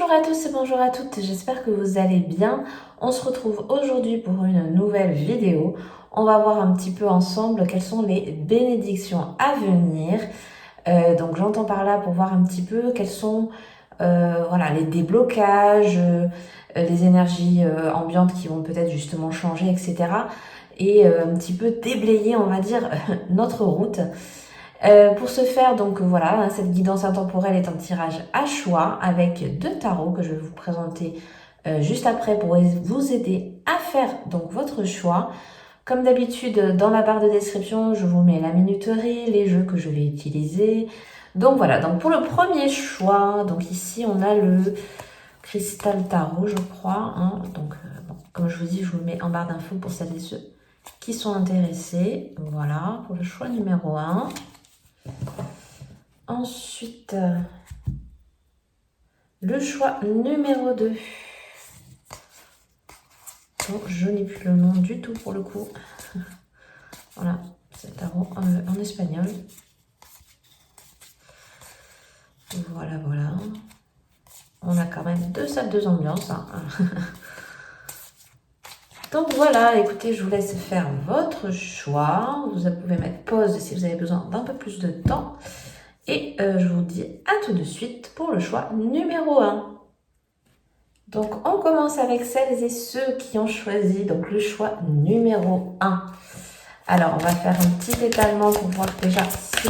Bonjour à tous et bonjour à toutes, j'espère que vous allez bien. On se retrouve aujourd'hui pour une nouvelle vidéo. On va voir un petit peu ensemble quelles sont les bénédictions à venir. Donc j'entends par là pour voir un petit peu quels sont voilà, les déblocages, les énergies ambiantes qui vont peut-être justement changer, etc. Et un petit peu déblayer, on va dire, notre route. Pour ce faire, donc voilà, cette guidance intemporelle est un tirage à choix avec 2 tarots que je vais vous présenter juste après pour vous aider à faire donc votre choix. Comme d'habitude, dans la barre de description, je vous mets la minuterie, les jeux que je vais utiliser. Donc voilà, donc pour le premier choix, donc ici on a le cristal tarot, je crois. Hein. Donc bon, comme je vous dis, je vous le mets en barre d'infos pour celles et ceux qui sont intéressés. Voilà, pour le choix numéro 1. Ensuite, le choix numéro 2. Bon, je n'ai plus le nom du tout pour le coup. Voilà, c'est un tarot en espagnol. Voilà, voilà. On a quand même 2 salles, 2 ambiances. Hein. Donc voilà, écoutez, je vous laisse faire votre choix. Vous pouvez mettre pause si vous avez besoin d'un peu plus de temps. Et je vous dis à tout de suite pour le choix numéro 1. Donc on commence avec celles et ceux qui ont choisi donc le choix numéro 1. Alors on va faire un petit étalement pour voir déjà si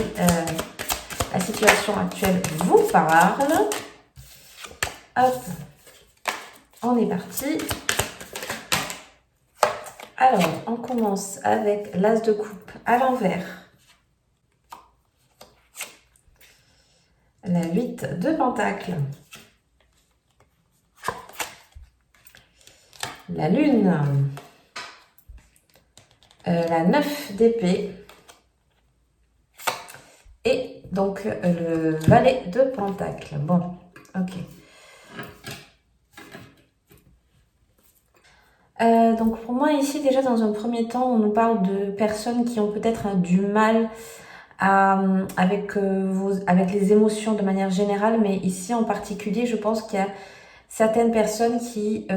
la situation actuelle vous parle. Hop, on est parti. Alors on commence avec l'as de coupe à l'envers. La 8 de pentacle. La lune. La 9 d'épée. Et donc le valet de pentacle. Bon, ok. Donc pour moi ici déjà dans un premier temps on nous parle de personnes qui ont peut-être du mal avec les émotions de manière générale, mais ici en particulier je pense qu'il y a certaines personnes qui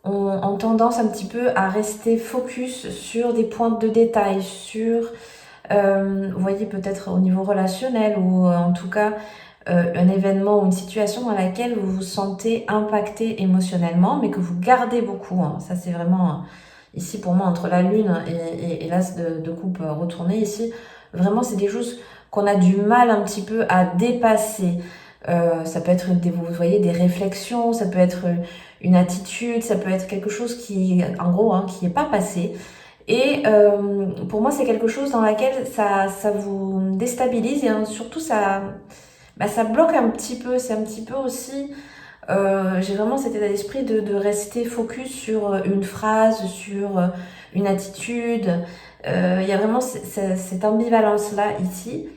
ont tendance un petit peu à rester focus sur des points de détail, sur vous voyez peut-être au niveau relationnel ou en tout cas un événement ou une situation dans laquelle vous vous sentez impacté émotionnellement, mais que vous gardez beaucoup. Hein. Ça, c'est vraiment, ici pour moi, entre la lune et l'as de coupe retourné, ici, vraiment, c'est des choses qu'on a du mal un petit peu à dépasser. Ça peut être, vous voyez, des réflexions, ça peut être une attitude, ça peut être quelque chose qui, en gros, hein, qui n'est pas passé. Et pour moi, c'est quelque chose dans laquelle ça vous déstabilise et surtout, ça bloque un petit peu. C'est un petit peu aussi, j'ai vraiment cet état d'esprit de rester focus sur une phrase, sur une attitude. Il y a vraiment cette ambivalence-là ici.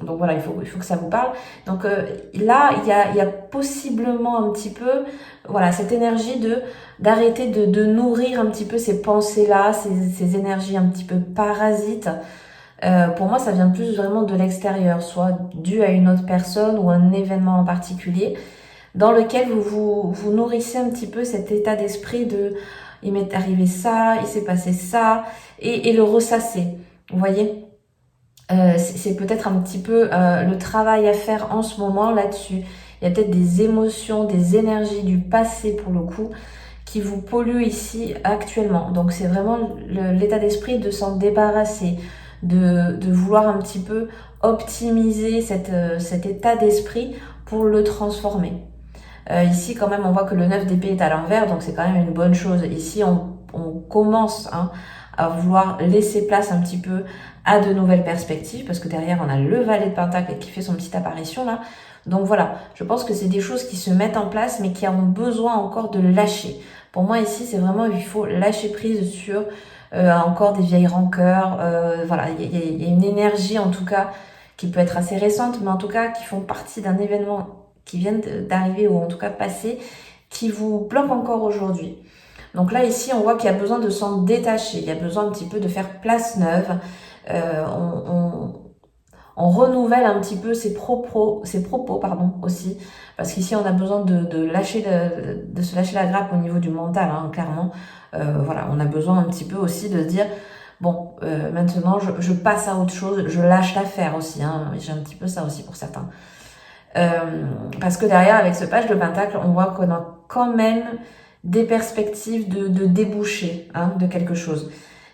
Donc voilà, il faut que ça vous parle. Donc là, il y a possiblement un petit peu, voilà, cette énergie d'arrêter de nourrir un petit peu ces pensées-là, ces énergies un petit peu parasites. Pour moi, ça vient plus vraiment de l'extérieur, soit dû à une autre personne ou un événement en particulier, dans lequel vous nourrissez un petit peu cet état d'esprit de « il m'est arrivé ça, il s'est passé ça » et le ressasser, vous voyez. C'est peut-être un petit peu le travail à faire en ce moment là-dessus. Il y a peut-être des émotions, des énergies du passé pour le coup, qui vous polluent ici actuellement. Donc c'est vraiment l'état d'esprit de s'en débarrasser, de vouloir un petit peu optimiser cet état d'esprit pour le transformer. Ici quand même on voit que le 9 d'épée est à l'envers, donc c'est quand même une bonne chose. Ici on commence à vouloir laisser place un petit peu à de nouvelles perspectives, parce que derrière on a le valet de pentacle qui fait son petite apparition là. Donc voilà, je pense que c'est des choses qui se mettent en place mais qui ont besoin encore de lâcher. Pour moi ici c'est vraiment, il faut lâcher prise sur encore des vieilles rancœurs. Voilà, il y a une énergie en tout cas qui peut être assez récente, mais en tout cas qui font partie d'un événement qui vient d'arriver ou en tout cas passé, qui vous bloque encore aujourd'hui. Donc là ici on voit qu'il y a besoin de s'en détacher, il y a besoin un petit peu de faire place neuve. On renouvelle un petit peu ses propos, pardon, aussi. Parce qu'ici, on a besoin de lâcher, de se lâcher la grappe au niveau du mental, hein, clairement. Voilà, on a besoin un petit peu aussi de se dire, bon, maintenant, je passe à autre chose, je lâche l'affaire aussi, hein. J'ai un petit peu ça aussi pour certains. Parce que derrière, avec ce page de Pentacle, on voit qu'on a quand même des perspectives de déboucher, hein, de quelque chose.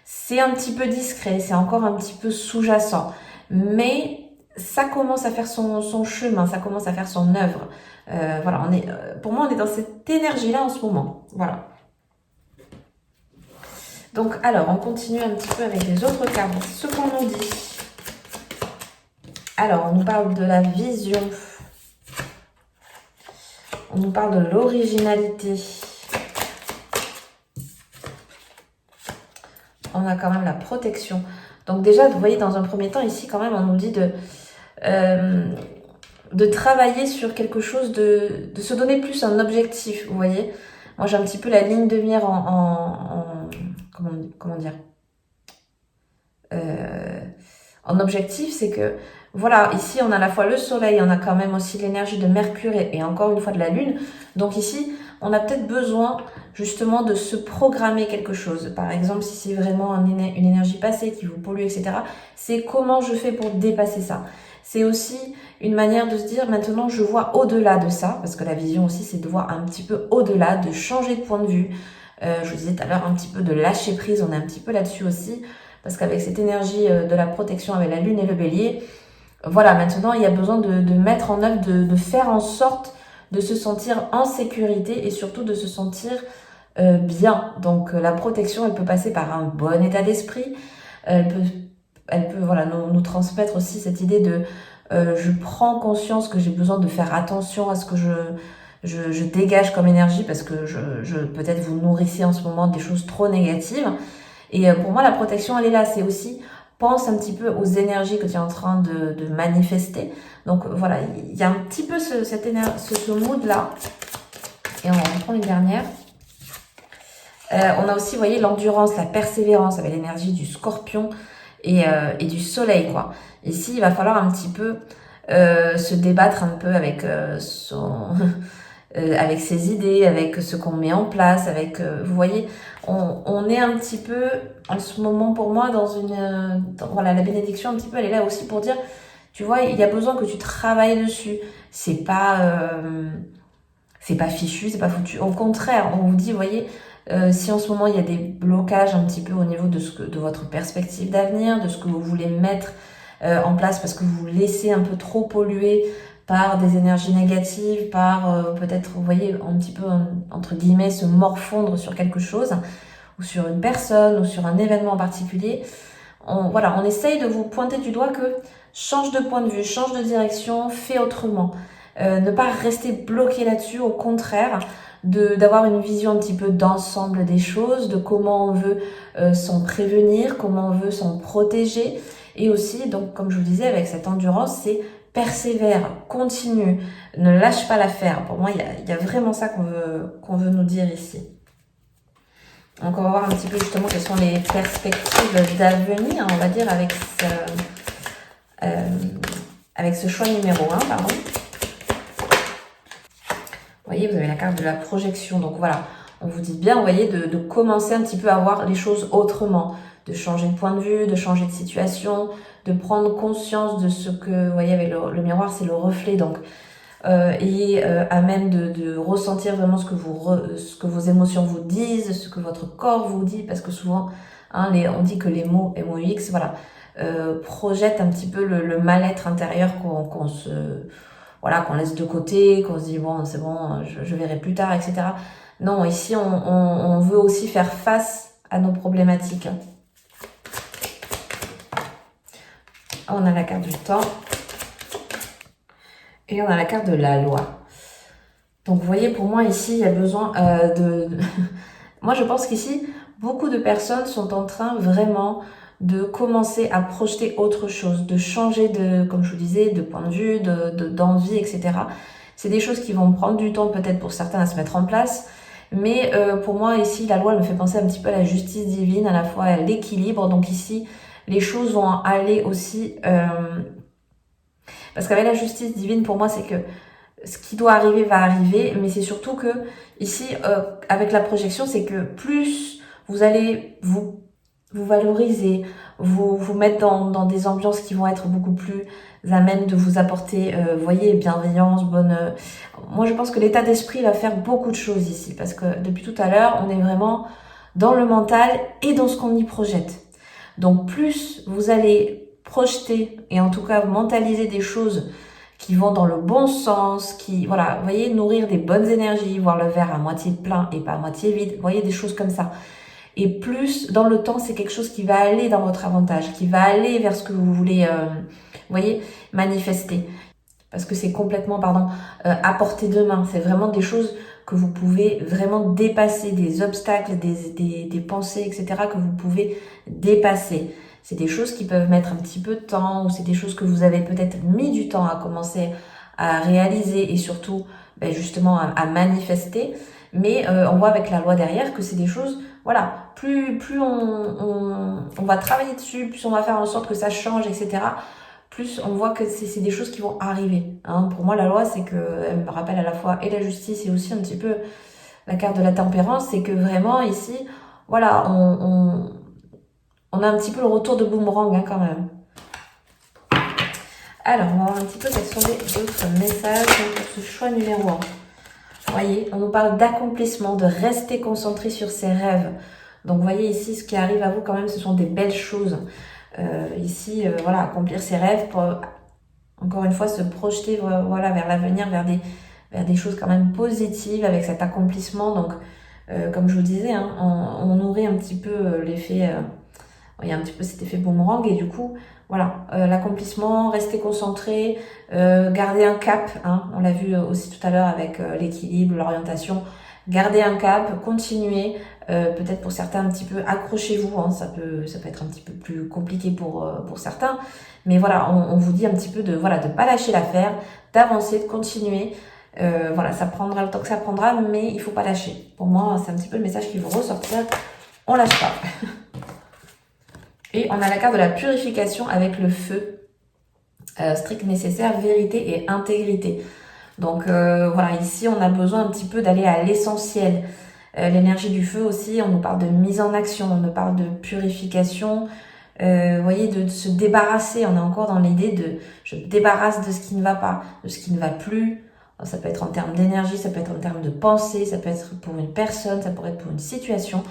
C'est un petit peu discret, c'est encore un petit peu sous-jacent, mais ça commence à faire son chemin, ça commence à faire son œuvre. Voilà, pour moi, on est dans cette énergie-là en ce moment. Voilà. Donc, alors, on continue un petit peu avec les autres cartes. Ce qu'on nous dit. Alors, on nous parle de la vision. On nous parle de l'originalité. On a quand même la protection. Donc déjà, vous voyez, dans un premier temps, ici, quand même, on nous dit de travailler sur quelque chose, de se donner plus un objectif, vous voyez. Moi, j'ai un petit peu la ligne de mire comment dire en objectif, c'est que, voilà, ici, on a à la fois le soleil, on a quand même aussi l'énergie de Mercure et encore une fois de la Lune. Donc ici, on a peut-être besoin justement de se programmer quelque chose. Par exemple, si c'est vraiment une énergie passée qui vous pollue, etc., c'est comment je fais pour dépasser ça. C'est aussi une manière de se dire, maintenant, je vois au-delà de ça, parce que la vision aussi, c'est de voir un petit peu au-delà, de changer de point de vue. Je vous disais tout à l'heure un petit peu de lâcher prise, on est un petit peu là-dessus aussi, parce qu'avec cette énergie de la protection avec la Lune et le Bélier, voilà, maintenant, il y a besoin de mettre en œuvre, de faire en sorte de se sentir en sécurité et surtout de se sentir bien. Donc la protection, elle peut passer par un bon état d'esprit. Elle peut voilà, nous transmettre aussi cette idée de je prends conscience que j'ai besoin de faire attention à ce que je dégage comme énergie parce que peut-être vous nourrissez en ce moment des choses trop négatives. Et pour moi, la protection, elle est là. C'est aussi, pense un petit peu aux énergies que tu es en train de manifester. Donc voilà, il y a un petit peu ce mood-là. Et on va reprendre une dernière. On a aussi, vous voyez, l'endurance, la persévérance avec l'énergie du scorpion et du soleil, quoi. Ici, il va falloir un petit peu se débattre un peu avec avec ses idées, avec ce qu'on met en place, avec, vous voyez, on est un petit peu, en ce moment pour moi, voilà, la bénédiction un petit peu, elle est là aussi pour dire, tu vois, il y a besoin que tu travailles dessus. C'est pas fichu, c'est pas foutu. Au contraire, on vous dit, vous voyez, si en ce moment il y a des blocages un petit peu au niveau de votre perspective d'avenir, de ce que vous voulez mettre en place parce que vous vous laissez un peu trop polluer par des énergies négatives, par peut-être, vous voyez, un petit peu, entre guillemets, se morfondre sur quelque chose, ou sur une personne, ou sur un événement en particulier. On essaye de vous pointer du doigt que change de point de vue, change de direction, fais autrement. Ne pas rester bloqué là-dessus, au contraire, d'avoir une vision un petit peu d'ensemble des choses, de comment on veut s'en prévenir, comment on veut s'en protéger. Et aussi, donc, comme je vous disais, avec cette endurance, c'est persévère, continue, ne lâche pas l'affaire. Pour moi, il y a vraiment ça qu'on veut nous dire ici. Donc, on va voir un petit peu justement quelles sont les perspectives d'avenir, on va dire, avec ce choix numéro 1, pardon. Vous voyez, vous avez la carte de la projection. Donc voilà, on vous dit bien, vous voyez, de commencer un petit peu à voir les choses autrement, de changer de point de vue, de changer de situation, de prendre conscience de ce que, vous voyez, avec le miroir, c'est le reflet. Donc, à même de ressentir vraiment ce que vos émotions vous disent, ce que votre corps vous dit, parce que souvent, hein, on dit que les mots MOX, voilà, projettent un petit peu le mal-être intérieur qu'on laisse de côté, qu'on se dit bon, c'est bon, je verrai plus tard, etc. Non, ici, on veut aussi faire face à nos problématiques. On a la carte du temps. Et on a la carte de la loi. Donc, vous voyez, pour moi, ici, il y a besoin Moi, je pense qu'ici, beaucoup de personnes sont en train vraiment de commencer à projeter autre chose, de changer comme je vous disais, de point de vue, d'envie, etc. C'est des choses qui vont prendre du temps peut-être pour certains à se mettre en place. Mais pour moi, ici, la loi elle me fait penser un petit peu à la justice divine, à la fois à l'équilibre. Donc ici, les choses vont aller aussi Parce qu'avec la justice divine, pour moi, c'est que ce qui doit arriver va arriver, mais c'est surtout que ici, avec la projection, c'est que plus vous allez vous valoriser, vous mettre dans des ambiances qui vont être beaucoup plus à même de vous apporter, voyez, bienveillance, bonne... Moi, je pense que l'état d'esprit va faire beaucoup de choses ici, parce que depuis tout à l'heure, on est vraiment dans le mental et dans ce qu'on y projette. Donc, plus vous allez projeter, et en tout cas mentaliser des choses qui vont dans le bon sens, qui, voilà, vous voyez, nourrir des bonnes énergies, voir le verre à moitié plein et pas à moitié vide, vous voyez, des choses comme ça. Et plus, dans le temps, c'est quelque chose qui va aller dans votre avantage, qui va aller vers ce que vous voulez, vous voyez, manifester. Parce que c'est complètement, à portée de main. C'est vraiment des choses que vous pouvez vraiment dépasser, des obstacles, des pensées, etc. que vous pouvez dépasser. C'est des choses qui peuvent mettre un petit peu de temps, ou c'est des choses que vous avez peut-être mis du temps à commencer à réaliser et surtout, justement, à manifester. Mais on voit avec la loi derrière que c'est des choses, voilà, plus on va travailler dessus, plus on va faire en sorte que ça change, etc., plus on voit que c'est des choses qui vont arriver. Hein. Pour moi, la loi, c'est que elle me rappelle à la fois et la justice et aussi un petit peu la carte de la tempérance. C'est que vraiment ici, voilà, on a un petit peu le retour de boomerang hein, quand même. Alors, on va voir un petit peu quels sont les autres messages pour ce choix numéro 1. Vous voyez, on nous parle d'accomplissement, de rester concentré sur ses rêves. Donc, vous voyez ici, ce qui arrive à vous quand même, ce sont des belles choses. Ici, voilà, accomplir ses rêves pour, encore une fois, se projeter voilà, vers l'avenir, vers des choses quand même positives avec cet accomplissement. Donc, comme je vous disais, hein, on nourrit un petit peu l'effet, il y a un petit peu cet effet boomerang et du coup, voilà, l'accomplissement, rester concentré, garder un cap, hein, on l'a vu aussi tout à l'heure avec l'équilibre, l'orientation, garder un cap, continuer, peut-être pour certains un petit peu accrochez-vous, hein, ça peut être un petit peu plus compliqué pour certains, mais voilà, on vous dit un petit peu de pas lâcher l'affaire, d'avancer, de continuer, voilà, ça prendra le temps que ça prendra, mais il faut pas lâcher. Pour moi, c'est un petit peu le message qui veut ressortir, on lâche pas. Et on a la carte de la purification avec le feu, strict nécessaire, vérité et intégrité. Donc voilà, ici on a besoin un petit peu d'aller à l'essentiel. L'énergie du feu aussi, on nous parle de mise en action, on nous parle de purification, vous voyez, de se débarrasser. On est encore dans l'idée de je me débarrasse de ce qui ne va pas, de ce qui ne va plus. Ça peut être en termes d'énergie, ça peut être en termes de pensée, ça peut être pour une personne, ça pourrait être pour une situation.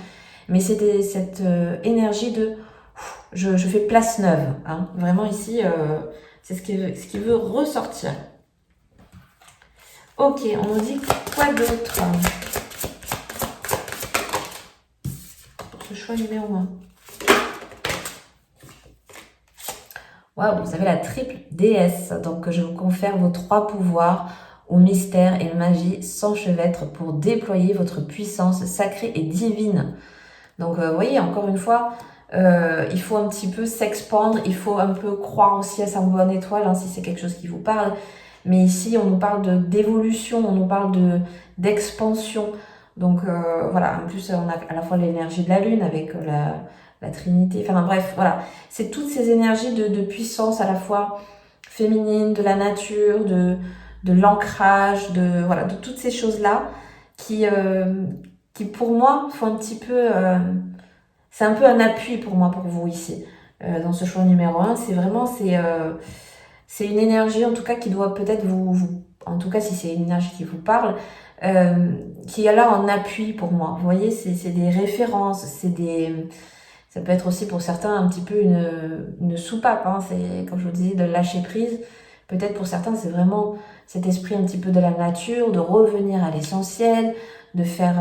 Mais c'est cette énergie de je fais place neuve. Hein. Vraiment ici, c'est ce qui veut ressortir. Ok, on nous dit quoi d'autre pour ce choix numéro 1. Waouh, vous avez la triple déesse. Donc, je vous confère vos 3 pouvoirs au mystère et magie s'enchevêtrent pour déployer votre puissance sacrée et divine. Donc, vous voyez, encore une fois, il faut un petit peu s'expandre, il faut un peu croire aussi à sa bonne étoile, hein, si c'est quelque chose qui vous parle. Mais ici, on nous parle d'évolution, on nous parle d'expansion. Donc, voilà, en plus, on a à la fois l'énergie de la lune avec la Trinité. Enfin, bref, voilà. C'est toutes ces énergies de puissance à la fois féminine, de la nature, de l'ancrage, de toutes ces choses-là qui pour moi font un petit peu... c'est un peu un appui pour moi, pour vous ici, dans ce choix numéro 1. C'est vraiment, c'est une énergie en tout cas qui doit peut-être en tout cas si c'est une énergie qui vous parle, qui est là en appui pour moi. Vous voyez, c'est des références, ça peut être aussi pour certains un petit peu une soupape, hein. C'est, comme je vous disais, de lâcher prise. Peut-être pour certains, c'est vraiment cet esprit un petit peu de la nature, de revenir à l'essentiel, de faire,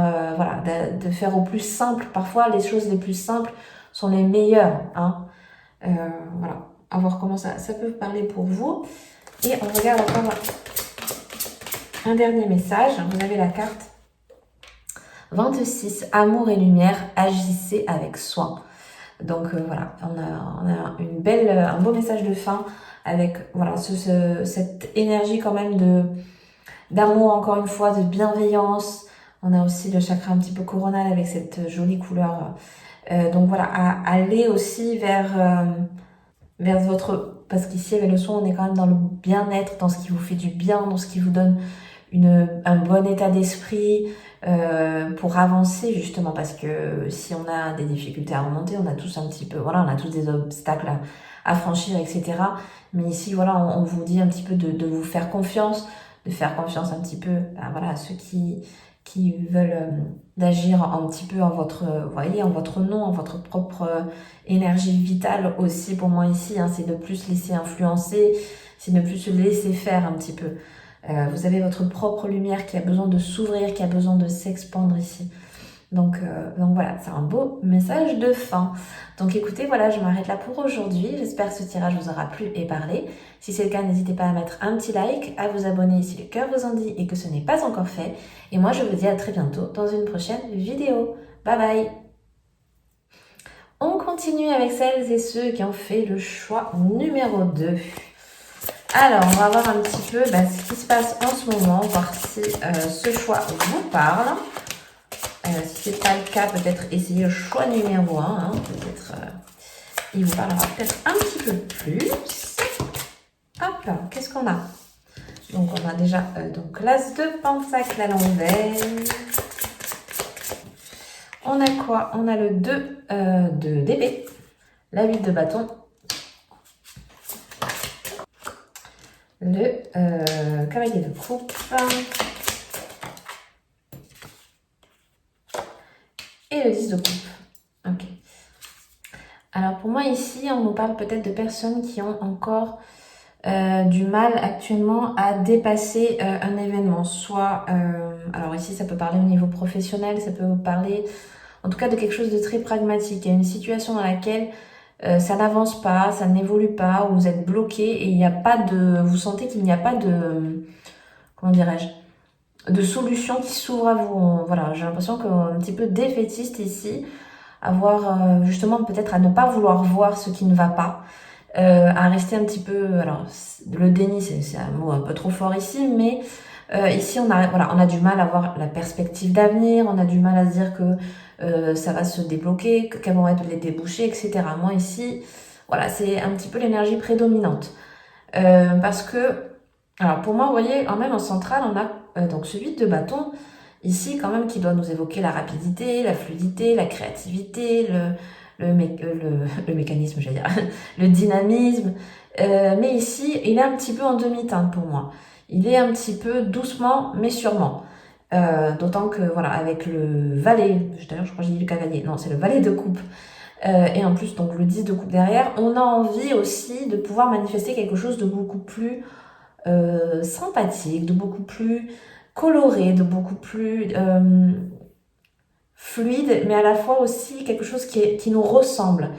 de faire au plus simple. Parfois, les choses les plus simples sont les meilleures, hein. Voilà, à voir comment ça peut parler pour vous. Et on regarde encore un dernier message. Vous avez la carte 26, amour et lumière, agissez avec soin. Donc voilà, on a un beau message de fin avec voilà cette énergie quand même d'amour, encore une fois, de bienveillance. On a aussi le chakra un petit peu coronal avec cette jolie couleur. Donc voilà, à aller aussi vers votre parce qu'ici avec le soin, on est quand même dans le bien-être, dans ce qui vous fait du bien, dans ce qui vous donne un bon état d'esprit pour avancer justement, parce que si on a des difficultés à remonter, on a tous un petit peu, voilà, on a tous des obstacles à franchir, etc. Mais ici, voilà, on vous dit un petit peu de vous faire confiance, de faire confiance un petit peu, ben voilà, à ceux qui veulent d'agir un petit peu en votre, voyez, en votre nom, en votre propre énergie vitale aussi. Pour moi ici, hein, c'est de plus laisser influencer, c'est de plus se laisser faire un petit peu. Vous avez votre propre lumière qui a besoin de s'ouvrir, qui a besoin de s'expandre ici. Donc voilà, c'est un beau message de fin. Donc écoutez, voilà, je m'arrête là pour aujourd'hui. J'espère que ce tirage vous aura plu et parlé. Si c'est le cas, n'hésitez pas à mettre un petit like, à vous abonner si le cœur vous en dit et que ce n'est pas encore fait. Et moi, je vous dis à très bientôt dans une prochaine vidéo. Bye bye! On continue avec celles et ceux qui ont fait le choix numéro 2. Alors, on va voir un petit peu ce qui se passe en ce moment, voir si ce choix vous parle. Si ce n'est pas le cas, peut-être essayer le choix numéro 1. Hein, peut-être il vous parlera peut-être un petit peu plus. Hop, qu'est-ce qu'on a? Donc, on a déjà donc l'as de pentacle à l'envers. On a quoi? On a le 2 d'épée, la 8 de bâton, le cavalier de coupe et le 10 de coupe. Ok. Alors pour moi ici, on nous parle peut-être de personnes qui ont encore du mal actuellement à dépasser un événement. Soit, alors ici ça peut parler au niveau professionnel, ça peut parler en tout cas de quelque chose de très pragmatique. Il y a une situation dans laquelle ça n'avance pas, ça n'évolue pas, où vous êtes bloqué et il n'y a pas de, vous sentez qu'il n'y a pas de, comment dirais-je, de solution qui s'ouvre à vous. Voilà, j'ai l'impression qu'un petit peu défaitiste ici, avoir justement peut-être à ne pas vouloir voir ce qui ne va pas, à rester un petit peu, alors le déni c'est un mot un peu trop fort ici, mais ici on a du mal à voir la perspective d'avenir, on a du mal à se dire que ça va se débloquer, quels vont être les débouchés, etc. Moi ici, voilà, c'est un petit peu l'énergie prédominante. Parce que, alors pour moi, vous voyez, quand même en centrale, on a donc ce 8 de bâton, ici quand même qui doit nous évoquer la rapidité, la fluidité, la créativité, le mécanisme, j'allais dire, le dynamisme. Mais ici, il est un petit peu en demi-teinte pour moi. Il est un petit peu doucement, mais sûrement. D'autant que, voilà, avec le valet, d'ailleurs je crois que j'ai dit le cavalier, non, c'est le valet de coupe, et en plus, donc le 10 de coupe derrière, on a envie aussi de pouvoir manifester quelque chose de beaucoup plus sympathique, de beaucoup plus coloré, de beaucoup plus fluide, mais à la fois aussi quelque chose qui nous ressemble.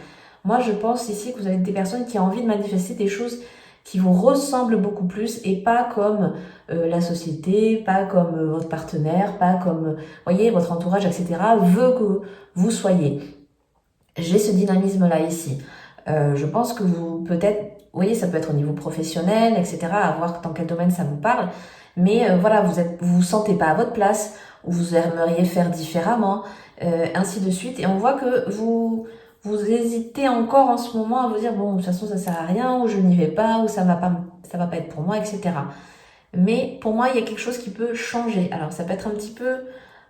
Moi, je pense ici que vous avez des personnes qui ont envie de manifester des choses qui vous ressemblent beaucoup plus et pas comme la société, pas comme votre partenaire, pas comme, voyez, votre entourage, etc. veut que vous soyez. J'ai ce dynamisme-là ici. Je pense que vous, peut-être, vous voyez, ça peut être au niveau professionnel, etc., à voir dans quel domaine ça vous parle. Mais voilà, vous sentez pas à votre place, ou vous aimeriez faire différemment, ainsi de suite. Et on voit que vous hésitez encore en ce moment à vous dire, bon, de toute façon, ça sert à rien, ou je n'y vais pas, ou ça va pas être pour moi, etc. Mais pour moi, il y a quelque chose qui peut changer. Alors, ça peut être un petit peu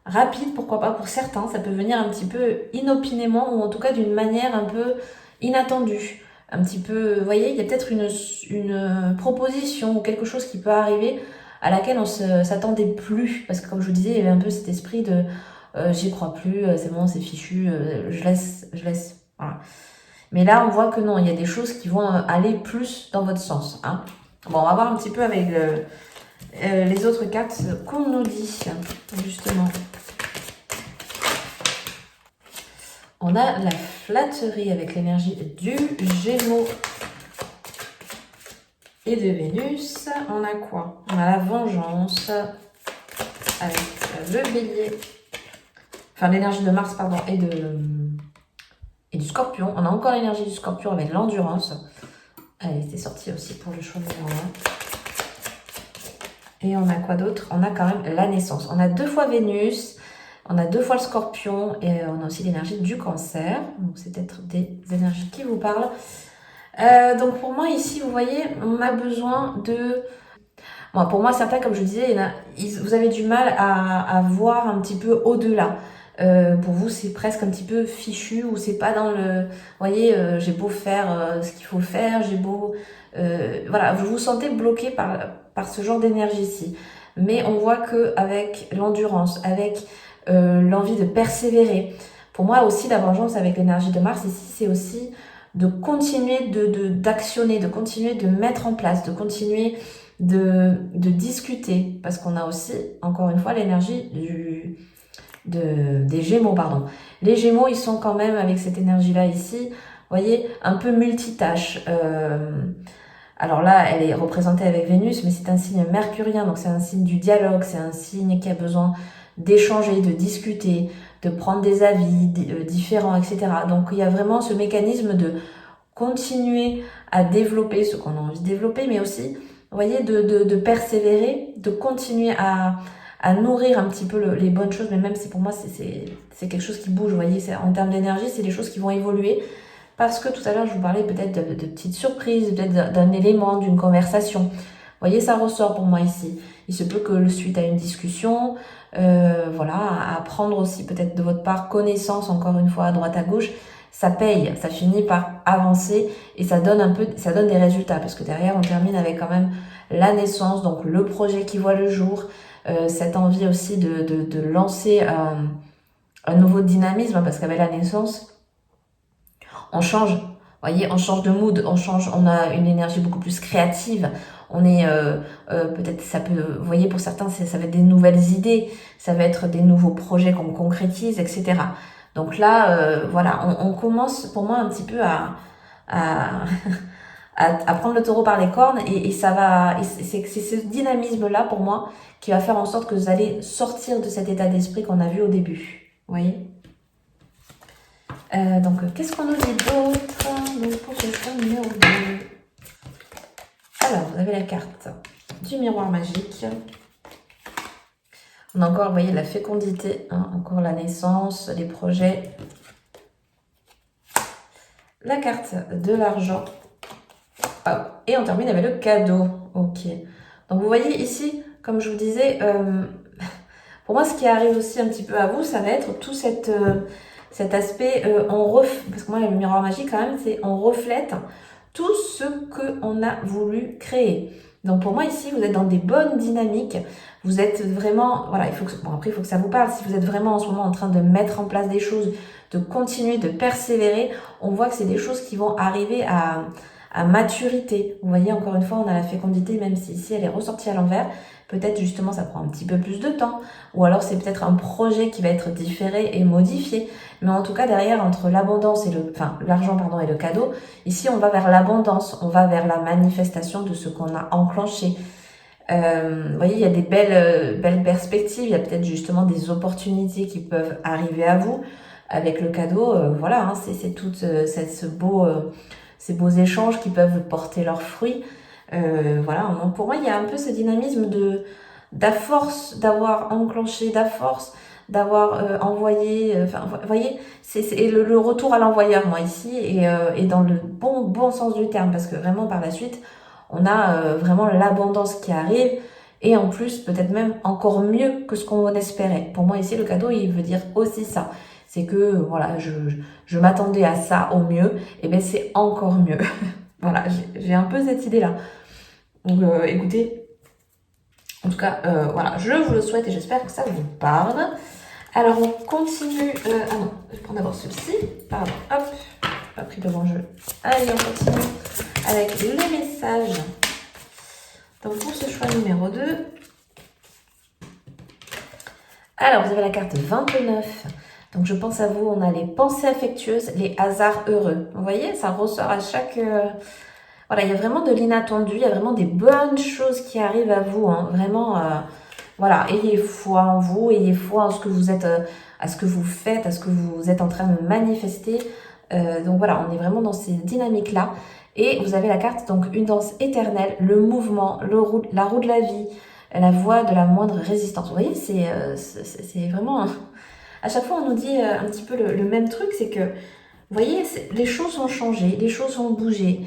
rapide, pourquoi pas pour certains, ça peut venir un petit peu inopinément, ou en tout cas d'une manière un peu inattendue. Un petit peu, vous voyez, il y a peut-être une proposition ou quelque chose qui peut arriver à laquelle on s'attendait plus. Parce que comme je vous disais, il y avait un peu cet esprit de j'y crois plus, c'est bon, c'est fichu, je laisse. Voilà. Mais là, on voit que non, il y a des choses qui vont aller plus dans votre sens. Hein. Bon, on va voir un petit peu avec les autres cartes qu'on nous dit, justement. On a la flatterie avec l'énergie du Gémeaux et de Vénus. On a quoi? On a la vengeance avec le Bélier. Enfin, l'énergie de Mars, pardon, et du Scorpion. On a encore l'énergie du Scorpion avec l'endurance. Elle était sortie aussi pour le choix numéro 1. Et on a quoi d'autre? On a quand même la naissance. On a 2 fois Vénus. On a 2 fois le Scorpion et on a aussi l'énergie du Cancer. Donc c'est peut-être des énergies qui vous parlent. Donc pour moi ici, vous voyez, on a besoin de... Bon, pour moi, certains, comme je disais, vous avez du mal à voir un petit peu au-delà. Pour vous, c'est presque un petit peu fichu ou c'est pas dans le... Vous voyez, j'ai beau faire ce qu'il faut faire, j'ai beau... voilà, vous vous sentez bloqué par ce genre d'énergie-ci. Mais on voit que avec l'endurance, avec l'envie de persévérer, pour moi aussi, la vengeance avec l'énergie de Mars, ici, c'est aussi de continuer d'actionner, de continuer de mettre en place, de continuer de discuter, parce qu'on a aussi, encore une fois, l'énergie des Gémeaux, pardon. Les Gémeaux, ils sont quand même, avec cette énergie-là ici, vous voyez, un peu multitâche. Alors là, elle est représentée avec Vénus, mais c'est un signe mercurien, donc c'est un signe du dialogue, c'est un signe qui a besoin d'échanger, de discuter, de prendre des avis différents, etc. Donc il y a vraiment ce mécanisme de continuer à développer ce qu'on a envie de développer, mais aussi, vous voyez, de persévérer, de continuer à nourrir un petit peu les bonnes choses, mais même si pour moi c'est quelque chose qui bouge, vous voyez, en termes d'énergie, c'est des choses qui vont évoluer, parce que tout à l'heure je vous parlais peut-être de petites surprises, peut-être d'un élément, d'une conversation. Vous voyez, ça ressort pour moi ici. Il se peut que suite à une discussion, voilà, à prendre aussi peut-être de votre part connaissance, encore une fois, à droite à gauche, ça paye, ça finit par avancer et ça donne ça donne des résultats parce que derrière on termine avec quand même la naissance, donc le projet qui voit le jour, cette envie aussi de lancer un nouveau dynamisme parce qu'avec la naissance, on change. Vous voyez, on change de mood, on a une énergie beaucoup plus créative. On est peut-être ça peut, vous voyez, pour certains ça va être des nouvelles idées, ça va être des nouveaux projets qu'on concrétise, etc. Donc là, voilà, on commence pour moi un petit peu à, à prendre le taureau par les cornes et ça va, et c'est ce dynamisme-là pour moi qui va faire en sorte que vous allez sortir de cet état d'esprit qu'on a vu au début. Vous voyez. Donc, qu'est-ce qu'on nous dit d'autre pour ce choix numéro 2? Alors, vous avez la carte du miroir magique. On a encore, vous voyez, la fécondité, hein, encore la naissance, les projets. La carte de l'argent. Ah, et on termine avec le cadeau. Ok. Donc, vous voyez ici, comme je vous disais, pour moi, ce qui arrive aussi un petit peu à vous, ça va être tout cet aspect, parce que moi, le miroir magique, quand même, c'est on reflète tout ce qu'on a voulu créer. Donc pour moi ici, vous êtes dans des bonnes dynamiques. Vous êtes vraiment, voilà, après il faut que ça vous parle. Si vous êtes vraiment en ce moment en train de mettre en place des choses, de continuer, de persévérer, on voit que c'est des choses qui vont arriver à maturité. Vous voyez, encore une fois, on a la fécondité, même si ici elle est ressortie à l'envers. Peut-être justement ça prend un petit peu plus de temps. Ou alors c'est peut-être un projet qui va être différé et modifié. Mais en tout cas, derrière, entre l'abondance et l'argent, pardon, et le cadeau, ici, on va vers l'abondance, on va vers la manifestation de ce qu'on a enclenché. Vous voyez, il y a des belles perspectives, il y a peut-être justement des opportunités qui peuvent arriver à vous. Avec le cadeau, voilà, hein, c'est tout ces beaux échanges qui peuvent porter leurs fruits. Voilà, donc pour moi, il y a un peu ce dynamisme d'à force d'avoir enclenché, d'à force d'avoir envoyé, vous voyez, c'est le retour à l'envoyeur, moi, ici, et dans le bon sens du terme, parce que vraiment, par la suite, on a vraiment l'abondance qui arrive, et en plus, peut-être même encore mieux que ce qu'on espérait. Pour moi, ici, le cadeau, il veut dire aussi ça. C'est que, voilà, je m'attendais à ça au mieux, et bien c'est encore mieux. Voilà, j'ai un peu cette idée-là. Donc, écoutez, en tout cas, voilà, je vous le souhaite et j'espère que ça vous parle. Alors, on continue. Ah non, je vais prendre d'abord celui-ci. Pardon, hop, pas pris devant jeu. Allez, on continue avec les messages. Donc, pour ce choix numéro 2. Alors, vous avez la carte 29. Donc, je pense à vous, on a les pensées affectueuses, les hasards heureux. Vous voyez, ça ressort à chaque... Voilà, il y a vraiment de l'inattendu, il y a vraiment des bonnes choses qui arrivent à vous. Hein. Vraiment, voilà, ayez foi en vous, ayez foi en ce que vous êtes, à ce que vous faites, à ce que vous êtes en train de manifester. Donc voilà, on est vraiment dans ces dynamiques-là. Et vous avez la carte, donc une danse éternelle, le mouvement, la roue de la vie, la voie de la moindre résistance. Vous voyez, c'est vraiment... À chaque fois, on nous dit un petit peu le même truc, c'est que Vous voyez, les choses ont changé, les choses ont bougé.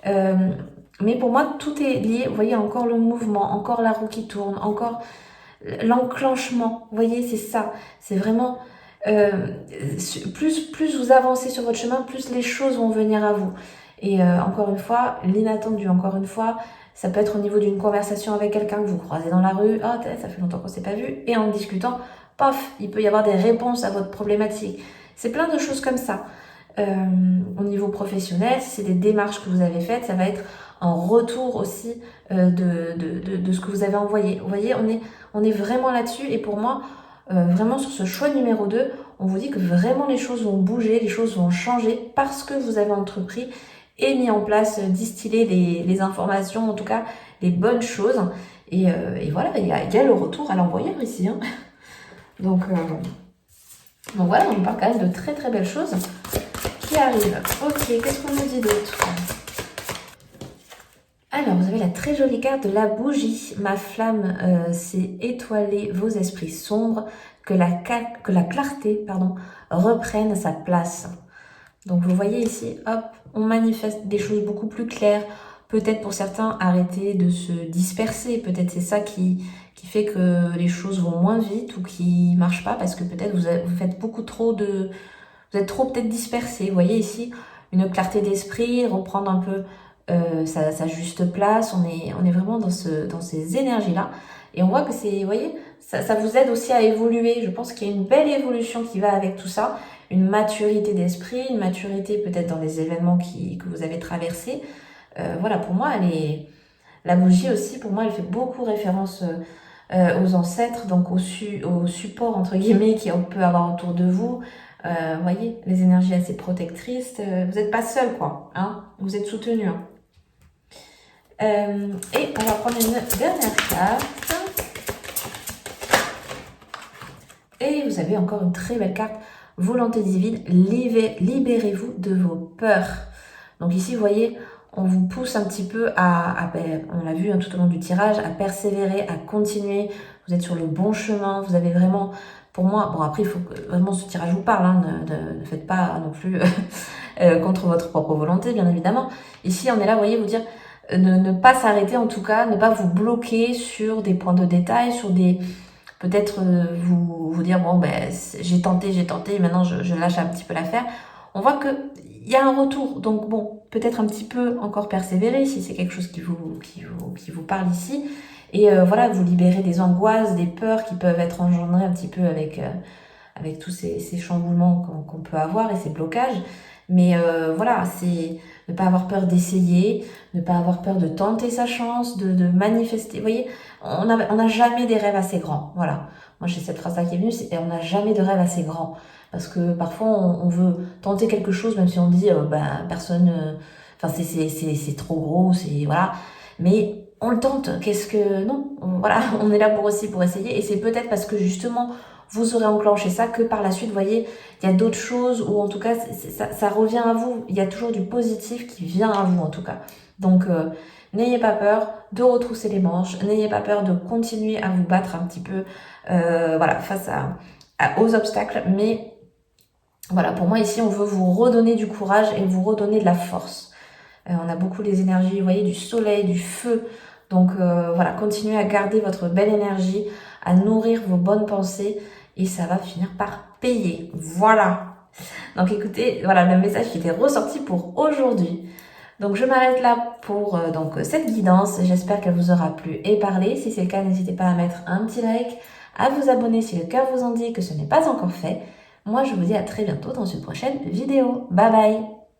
Mais pour moi, tout est lié. Vous voyez, encore le mouvement, encore la roue qui tourne, encore l'enclenchement. Vous voyez, c'est ça. C'est vraiment... plus vous avancez sur votre chemin, plus les choses vont venir à vous. Et encore une fois, l'inattendu, encore une fois, ça peut être au niveau d'une conversation avec quelqu'un que vous croisez dans la rue. Ah, ça fait longtemps qu'on ne s'est pas vu. Et en discutant, paf, il peut y avoir des réponses à votre problématique. C'est plein de choses comme ça. Au niveau professionnel, si c'est des démarches que vous avez faites, ça va être un retour aussi de ce que vous avez envoyé. Vous voyez, on est vraiment là-dessus. Et pour moi, vraiment sur ce choix numéro 2, on vous dit que vraiment les choses vont bouger, les choses vont changer parce que vous avez entrepris et mis en place, distillé les informations, en tout cas les bonnes choses. Et voilà, il y a le retour à l'envoyeur ici. Hein. Donc voilà, on parle quand même de très très belles choses qui arrivent. Ok, qu'est-ce qu'on nous dit d'autre? Alors, vous avez la très jolie carte de la bougie. Ma flamme, c'est étoiler vos esprits sombres, que la clarté, reprenne sa place. Donc, vous voyez ici, hop, on manifeste des choses beaucoup plus claires. Peut-être pour certains, arrêter de se disperser. Peut-être c'est ça qui fait que les choses vont moins vite ou qui ne marchent pas parce que peut-être vous faites beaucoup trop de... Vous êtes trop peut-être dispersé. Vous voyez ici, une clarté d'esprit, reprendre un peu sa juste place. On est vraiment dans ces énergies-là. Et on voit que c'est, vous voyez, ça vous aide aussi à évoluer. Je pense qu'il y a une belle évolution qui va avec tout ça. Une maturité d'esprit, une maturité peut-être dans les événements que vous avez traversés. Voilà, pour moi, la bougie aussi, pour moi, elle fait beaucoup référence aux ancêtres, donc au support, entre guillemets, qu'on peut avoir autour de vous. Vous voyez, les énergies assez protectrices. Vous n'êtes pas seul, quoi. Hein, vous êtes soutenu. Hein. Et on va prendre une dernière carte. Et vous avez encore une très belle carte. Volonté divine, libérez-vous de vos peurs. Donc ici, vous voyez, on vous pousse un petit peu on l'a vu tout au long du tirage, à persévérer, à continuer. Vous êtes sur le bon chemin. Vous avez vraiment, pour moi, bon après, il faut que vraiment ce tirage vous parle. Hein, ne faites pas non plus contre votre propre volonté, bien évidemment. Ici, on est là, vous voyez, vous dire, ne pas s'arrêter en tout cas, ne pas vous bloquer sur des points de détail, sur des... Peut-être vous dire, bon, ben, j'ai tenté, maintenant je lâche un petit peu l'affaire. On voit qu'il y a un retour. Donc bon, peut-être un petit peu encore persévérer si c'est quelque chose qui vous parle ici. Et voilà, vous libérer des angoisses, des peurs qui peuvent être engendrées un petit peu avec tous ces chamboulements qu'on peut avoir et ces blocages. Mais voilà, c'est ne pas avoir peur d'essayer, ne pas avoir peur de tenter sa chance, de manifester. Vous voyez, on n'a jamais des rêves assez grands. Voilà. Moi, j'ai cette phrase-là qui est venue, c'est on n'a jamais de rêve assez grand. Parce que parfois, on veut tenter quelque chose, même si on dit, personne... Enfin, c'est trop gros, c'est... Voilà. Mais on le tente. Non, voilà, on est là pour essayer. Et c'est peut-être parce que justement... vous aurez enclenché ça, que par la suite, vous voyez, il y a d'autres choses, ou en tout cas, ça revient à vous. Il y a toujours du positif qui vient à vous, en tout cas. Donc, n'ayez pas peur de retrousser les manches, n'ayez pas peur de continuer à vous battre un petit peu, face aux obstacles. Mais voilà, pour moi, ici, on veut vous redonner du courage et vous redonner de la force. On a beaucoup les énergies, vous voyez, du soleil, du feu. Donc, continuez à garder votre belle énergie, à nourrir vos bonnes pensées et ça va finir par payer. Voilà. Donc écoutez, voilà le message qui était ressorti pour aujourd'hui. Donc je m'arrête là pour cette guidance. J'espère qu'elle vous aura plu et parlé. Si c'est le cas, n'hésitez pas à mettre un petit like, à vous abonner si le cœur vous en dit que ce n'est pas encore fait. Moi, je vous dis à très bientôt dans une prochaine vidéo. Bye bye.